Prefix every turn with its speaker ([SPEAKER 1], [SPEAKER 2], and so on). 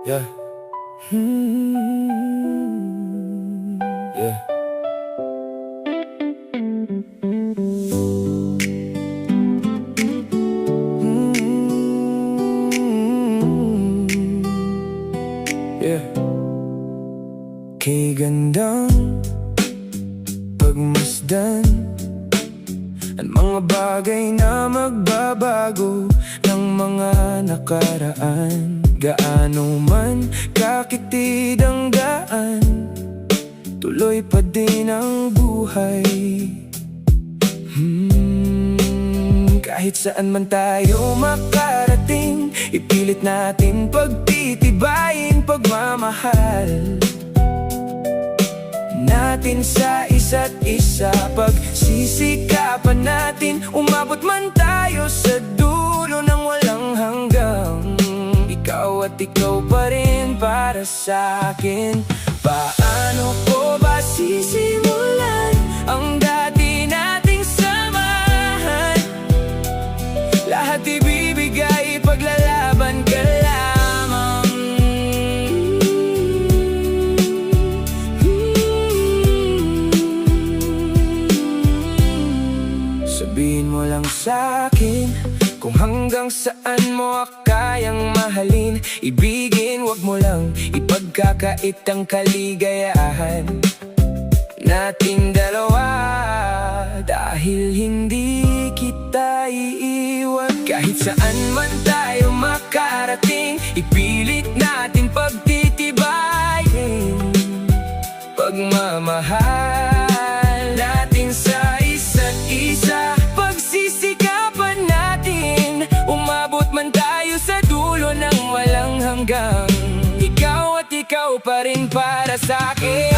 [SPEAKER 1] Yeah. Yeah. Yeah. Kay gandang pagmasdan ang mga bagay na magbabago ng mga nakaraan. Gaano man kakitid ang daan, tuloy pa din ang buhay. Kahit saan man tayo makarating, ipilit natin pagtitibayin pagmamahal natin sa isa't isa. Pagsisikapan natin, umabot man tayo sa dulo ng walang hanggang. Ikaw at ikaw pa rin para sa'kin. Paano ko ba sisimulan ang dati nating samahan? Lahat ibibigay, paglalaban ka lamang. Sabihin mo lang sa'kin kung hanggang saan mo kayang mahalin, ibigin, wag mo lang ipagkakait ang kaligayahan nating dalawa. Dahil hindi kita iiwan, kahit saan man tayo makarating, ipilit natin pagtitibayin pagmamahal natin sa isa't isa. Pagsisikapan natin, umabot man tayo sa dulo ng walang hanggang. Ikaw at ikaw pa rin para sa'kin.